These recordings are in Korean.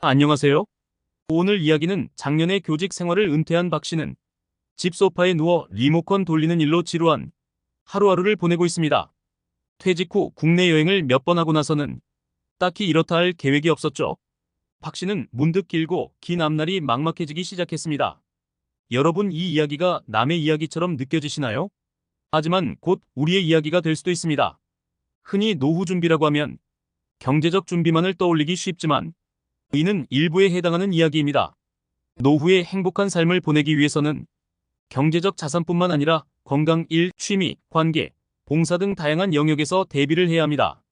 안녕하세요. 오늘 이야기는 작년에 교직 생활을 은퇴한 박 씨는 집 소파에 누워 리모컨 돌리는 일로 지루한 하루하루를 보내고 있습니다. 퇴직 후 국내 여행을 몇 번 하고 나서는 딱히 이렇다 할 계획이 없었죠. 박 씨는 문득 길고 긴 앞날이 막막해지기 시작했습니다. 여러분, 이 이야기가 남의 이야기처럼 느껴지시나요? 하지만 곧 우리의 이야기가 될 수도 있습니다. 흔히 노후 준비라고 하면 경제적 준비만을 떠올리기 쉽지만 이는 일부에 해당하는 이야기입니다. 노후의 행복한 삶을 보내기 위해서는 경제적 자산뿐만 아니라 건강, 일, 취미, 관계, 봉사 등 다양한 영역에서 대비를 해야 합니다.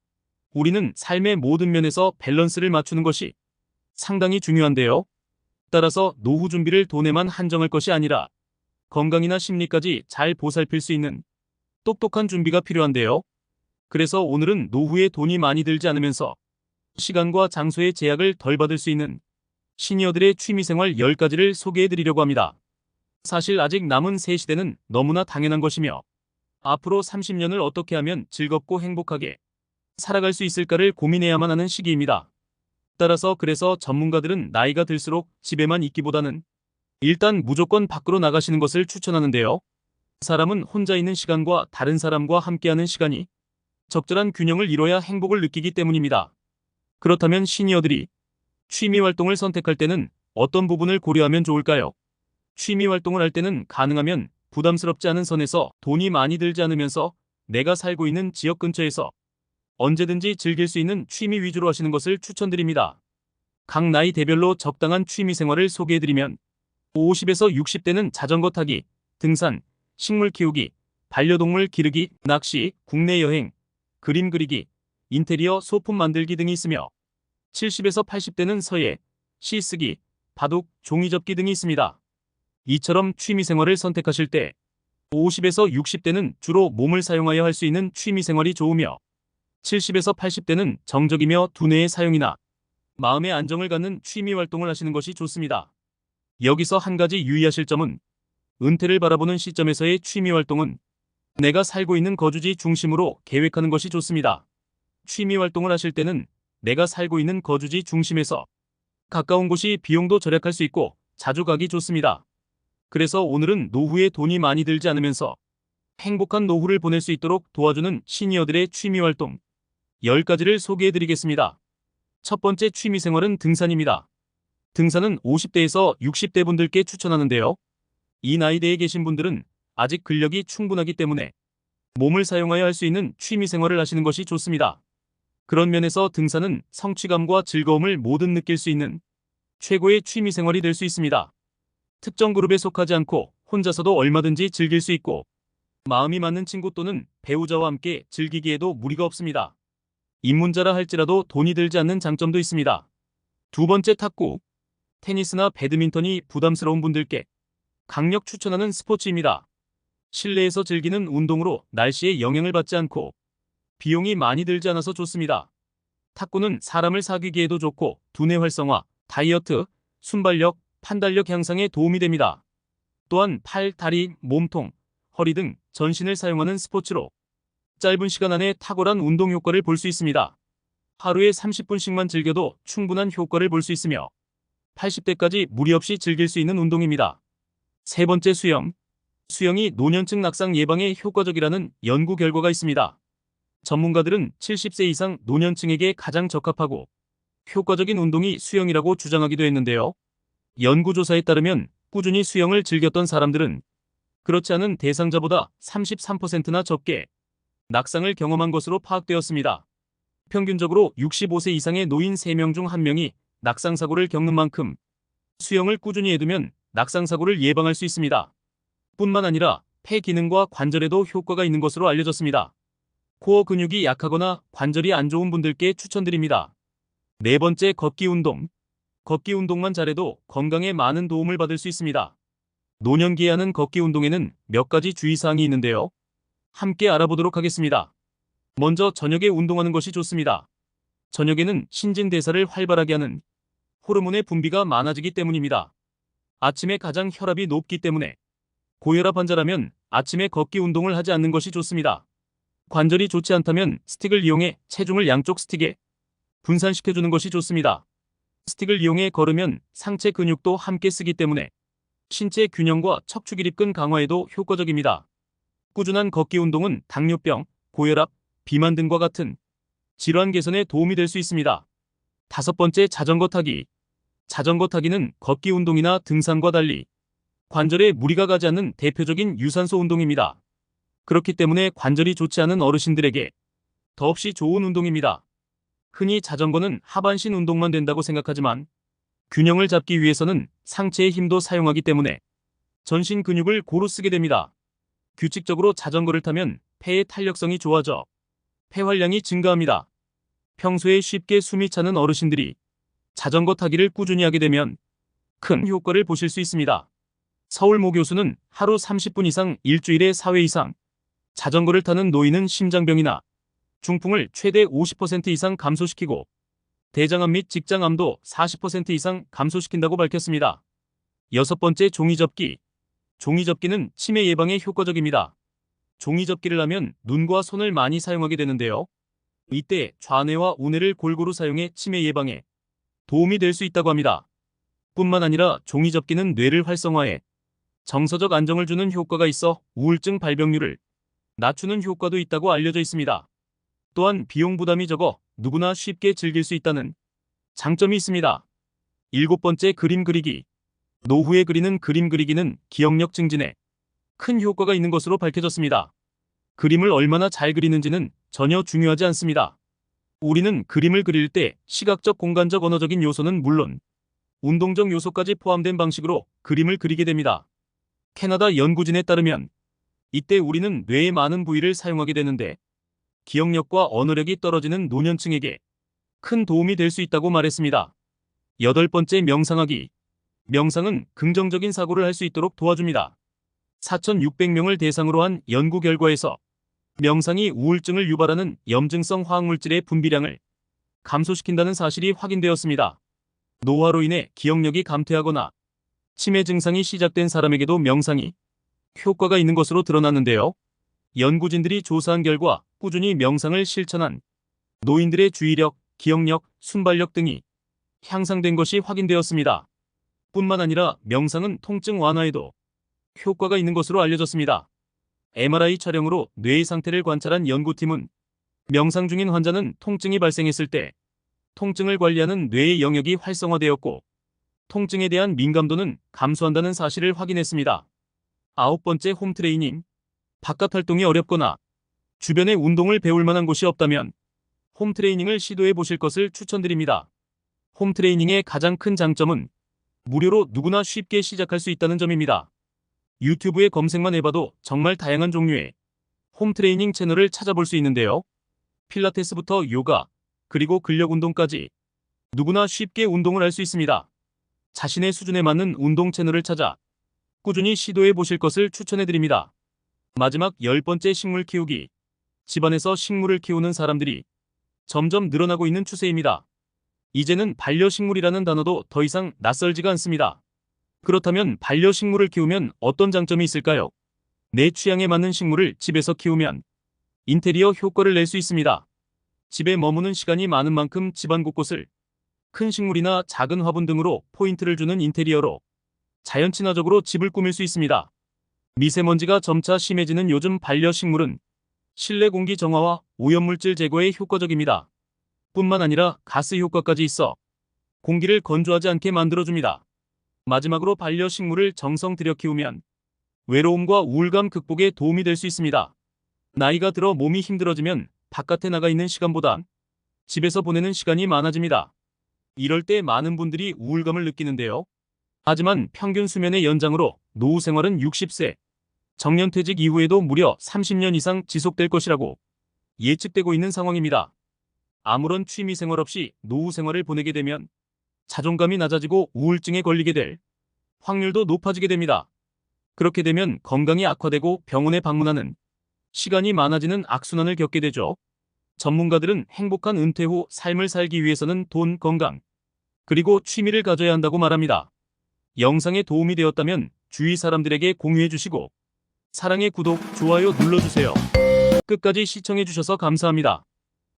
우리는 삶의 모든 면에서 밸런스를 맞추는 것이 상당히 중요한데요. 따라서 노후 준비를 돈에만 한정할 것이 아니라 건강이나 심리까지 잘 보살필 수 있는 똑똑한 준비가 필요한데요. 그래서 오늘은 노후에 돈이 많이 들지 않으면서 시간과 장소의 제약을 덜 받을 수 있는 시니어들의 취미생활 10가지를 소개해드리려고 합니다. 사실 아직 남은 새 시대는 너무나 당연한 것이며 앞으로 30년을 어떻게 하면 즐겁고 행복하게 살아갈 수 있을까를 고민해야만 하는 시기입니다. 따라서 그래서 전문가들은 나이가 들수록 집에만 있기보다는 일단 무조건 밖으로 나가시는 것을 추천하는데요. 사람은 혼자 있는 시간과 다른 사람과 함께하는 시간이 적절한 균형을 이뤄야 행복을 느끼기 때문입니다. 그렇다면 시니어들이 취미 활동을 선택할 때는 어떤 부분을 고려하면 좋을까요? 취미 활동을 할 때는 가능하면 부담스럽지 않은 선에서 돈이 많이 들지 않으면서 내가 살고 있는 지역 근처에서 언제든지 즐길 수 있는 취미 위주로 하시는 것을 추천드립니다. 각 나이 대별로 적당한 취미 생활을 소개해드리면 50에서 60대는 자전거 타기, 등산, 식물 키우기, 반려동물 기르기, 낚시, 국내 여행, 그림 그리기, 인테리어 소품 만들기 등이 있으며 70에서 80대는 서예, 시 쓰기, 바둑, 종이 접기 등이 있습니다. 이처럼 취미 생활을 선택하실 때 50에서 60대는 주로 몸을 사용하여 할 수 있는 취미 생활이 좋으며 70에서 80대는 정적이며 두뇌의 사용이나 마음의 안정을 갖는 취미 활동을 하시는 것이 좋습니다. 여기서 한 가지 유의하실 점은 은퇴를 바라보는 시점에서의 취미 활동은 내가 살고 있는 거주지 중심으로 계획하는 것이 좋습니다. 취미 활동을 하실 때는 내가 살고 있는 거주지 중심에서 가까운 곳이 비용도 절약할 수 있고 자주 가기 좋습니다. 그래서 오늘은 노후에 돈이 많이 들지 않으면서 행복한 노후를 보낼 수 있도록 도와주는 시니어들의 취미 활동 10가지를 소개해드리겠습니다. 첫 번째 취미 생활은 등산입니다. 등산은 50대에서 60대 분들께 추천하는데요. 이 나이대에 계신 분들은 아직 근력이 충분하기 때문에 몸을 사용하여 할 수 있는 취미 생활을 하시는 것이 좋습니다. 그런 면에서 등산은 성취감과 즐거움을 모두 느낄 수 있는 최고의 취미 생활이 될 수 있습니다. 특정 그룹에 속하지 않고 혼자서도 얼마든지 즐길 수 있고 마음이 맞는 친구 또는 배우자와 함께 즐기기에도 무리가 없습니다. 입문자라 할지라도 돈이 들지 않는 장점도 있습니다. 두 번째 탁구, 테니스나 배드민턴이 부담스러운 분들께 강력 추천하는 스포츠입니다. 실내에서 즐기는 운동으로 날씨에 영향을 받지 않고 비용이 많이 들지 않아서 좋습니다. 탁구는 사람을 사귀기에도 좋고 두뇌 활성화, 다이어트, 순발력, 판단력 향상에 도움이 됩니다. 또한 팔, 다리, 몸통, 허리 등 전신을 사용하는 스포츠로 짧은 시간 안에 탁월한 운동 효과를 볼 수 있습니다. 하루에 30분씩만 즐겨도 충분한 효과를 볼 수 있으며 80대까지 무리 없이 즐길 수 있는 운동입니다. 세 번째 수영. 수영이 노년층 낙상 예방에 효과적이라는 연구 결과가 있습니다. 전문가들은 70세 이상 노년층에게 가장 적합하고 효과적인 운동이 수영이라고 주장하기도 했는데요. 연구조사에 따르면 꾸준히 수영을 즐겼던 사람들은 그렇지 않은 대상자보다 33%나 적게 낙상을 경험한 것으로 파악되었습니다. 평균적으로 65세 이상의 노인 3명 중 1명이 낙상사고를 겪는 만큼 수영을 꾸준히 해두면 낙상사고를 예방할 수 있습니다. 뿐만 아니라 폐 기능과 관절에도 효과가 있는 것으로 알려졌습니다. 코어 근육이 약하거나 관절이 안 좋은 분들께 추천드립니다. 네 번째, 걷기 운동. 걷기 운동만 잘해도 건강에 많은 도움을 받을 수 있습니다. 노년기에 하는 걷기 운동에는 몇 가지 주의사항이 있는데요. 함께 알아보도록 하겠습니다. 먼저 저녁에 운동하는 것이 좋습니다. 저녁에는 신진대사를 활발하게 하는 호르몬의 분비가 많아지기 때문입니다. 아침에 가장 혈압이 높기 때문에 고혈압 환자라면 아침에 걷기 운동을 하지 않는 것이 좋습니다. 관절이 좋지 않다면 스틱을 이용해 체중을 양쪽 스틱에 분산시켜주는 것이 좋습니다. 스틱을 이용해 걸으면 상체 근육도 함께 쓰기 때문에 신체 균형과 척추기립근 강화에도 효과적입니다. 꾸준한 걷기 운동은 당뇨병, 고혈압, 비만 등과 같은 질환 개선에 도움이 될 수 있습니다. 다섯 번째, 자전거 타기. 자전거 타기는 걷기 운동이나 등산과 달리 관절에 무리가 가지 않는 대표적인 유산소 운동입니다. 그렇기 때문에 관절이 좋지 않은 어르신들에게 더없이 좋은 운동입니다. 흔히 자전거는 하반신 운동만 된다고 생각하지만 균형을 잡기 위해서는 상체의 힘도 사용하기 때문에 전신 근육을 고루 쓰게 됩니다. 규칙적으로 자전거를 타면 폐의 탄력성이 좋아져 폐활량이 증가합니다. 평소에 쉽게 숨이 차는 어르신들이 자전거 타기를 꾸준히 하게 되면 큰 효과를 보실 수 있습니다. 서울 모 교수는 하루 30분 이상 일주일에 4회 이상 자전거를 타는 노인은 심장병이나 중풍을 최대 50% 이상 감소시키고 대장암 및 직장암도 40% 이상 감소시킨다고 밝혔습니다. 여섯 번째, 종이접기. 종이접기는 치매 예방에 효과적입니다. 종이접기를 하면 눈과 손을 많이 사용하게 되는데요. 이때 좌뇌와 우뇌를 골고루 사용해 치매 예방에 도움이 될 수 있다고 합니다. 뿐만 아니라 종이접기는 뇌를 활성화해 정서적 안정을 주는 효과가 있어 우울증 발병률을 낮추는 효과도 있다고 알려져 있습니다. 또한 비용 부담이 적어 누구나 쉽게 즐길 수 있다는 장점이 있습니다. 일곱 번째, 그림 그리기. 노후에 그리는 그림 그리기는 기억력 증진에 큰 효과가 있는 것으로 밝혀졌습니다. 그림을 얼마나 잘 그리는지는 전혀 중요하지 않습니다. 우리는 그림을 그릴 때 시각적, 공간적, 언어적인 요소는 물론 운동적 요소까지 포함된 방식으로 그림을 그리게 됩니다. 캐나다 연구진에 따르면 이때 우리는 뇌의 많은 부위를 사용하게 되는데 기억력과 언어력이 떨어지는 노년층에게 큰 도움이 될 수 있다고 말했습니다. 여덟 번째, 명상하기. 명상은 긍정적인 사고를 할 수 있도록 도와줍니다. 4,600명을 대상으로 한 연구 결과에서 명상이 우울증을 유발하는 염증성 화학물질의 분비량을 감소시킨다는 사실이 확인되었습니다. 노화로 인해 기억력이 감퇴하거나 치매 증상이 시작된 사람에게도 명상이 효과가 있는 것으로 드러났는데요. 연구진들이 조사한 결과 꾸준히 명상을 실천한 노인들의 주의력, 기억력, 순발력 등이 향상된 것이 확인되었습니다. 뿐만 아니라 명상은 통증 완화에도 효과가 있는 것으로 알려졌습니다. MRI 촬영으로 뇌의 상태를 관찰한 연구팀은 명상 중인 환자는 통증이 발생했을 때 통증을 관리하는 뇌의 영역이 활성화되었고 통증에 대한 민감도는 감소한다는 사실을 확인했습니다. 아홉 번째, 홈트레이닝. 바깥 활동이 어렵거나 주변에 운동을 배울 만한 곳이 없다면 홈트레이닝을 시도해 보실 것을 추천드립니다. 홈트레이닝의 가장 큰 장점은 무료로 누구나 쉽게 시작할 수 있다는 점입니다. 유튜브에 검색만 해봐도 정말 다양한 종류의 홈트레이닝 채널을 찾아볼 수 있는데요. 필라테스부터 요가, 그리고 근력 운동까지 누구나 쉽게 운동을 할 수 있습니다. 자신의 수준에 맞는 운동 채널을 찾아 꾸준히 시도해 보실 것을 추천해 드립니다. 마지막 열 번째, 식물 키우기. 집안에서 식물을 키우는 사람들이 점점 늘어나고 있는 추세입니다. 이제는 반려식물이라는 단어도 더 이상 낯설지가 않습니다. 그렇다면 반려식물을 키우면 어떤 장점이 있을까요? 내 취향에 맞는 식물을 집에서 키우면 인테리어 효과를 낼 수 있습니다. 집에 머무는 시간이 많은 만큼 집안 곳곳을 큰 식물이나 작은 화분 등으로 포인트를 주는 인테리어로 자연 친화적으로 집을 꾸밀 수 있습니다. 미세먼지가 점차 심해지는 요즘 반려식물은 실내 공기 정화와 오염물질 제거에 효과적입니다. 뿐만 아니라 가스 효과까지 있어 공기를 건조하지 않게 만들어줍니다. 마지막으로 반려식물을 정성 들여 키우면 외로움과 우울감 극복에 도움이 될 수 있습니다. 나이가 들어 몸이 힘들어지면 바깥에 나가 있는 시간보단 집에서 보내는 시간이 많아집니다. 이럴 때 많은 분들이 우울감을 느끼는데요. 하지만 평균 수명의 연장으로 노후 생활은 60세, 정년퇴직 이후에도 무려 30년 이상 지속될 것이라고 예측되고 있는 상황입니다. 아무런 취미 생활 없이 노후 생활을 보내게 되면 자존감이 낮아지고 우울증에 걸리게 될 확률도 높아지게 됩니다. 그렇게 되면 건강이 악화되고 병원에 방문하는 시간이 많아지는 악순환을 겪게 되죠. 전문가들은 행복한 은퇴 후 삶을 살기 위해서는 돈, 건강, 그리고 취미를 가져야 한다고 말합니다. 영상에 도움이 되었다면 주위 사람들에게 공유해 주시고 사랑의 구독, 좋아요 눌러주세요. 끝까지 시청해 주셔서 감사합니다.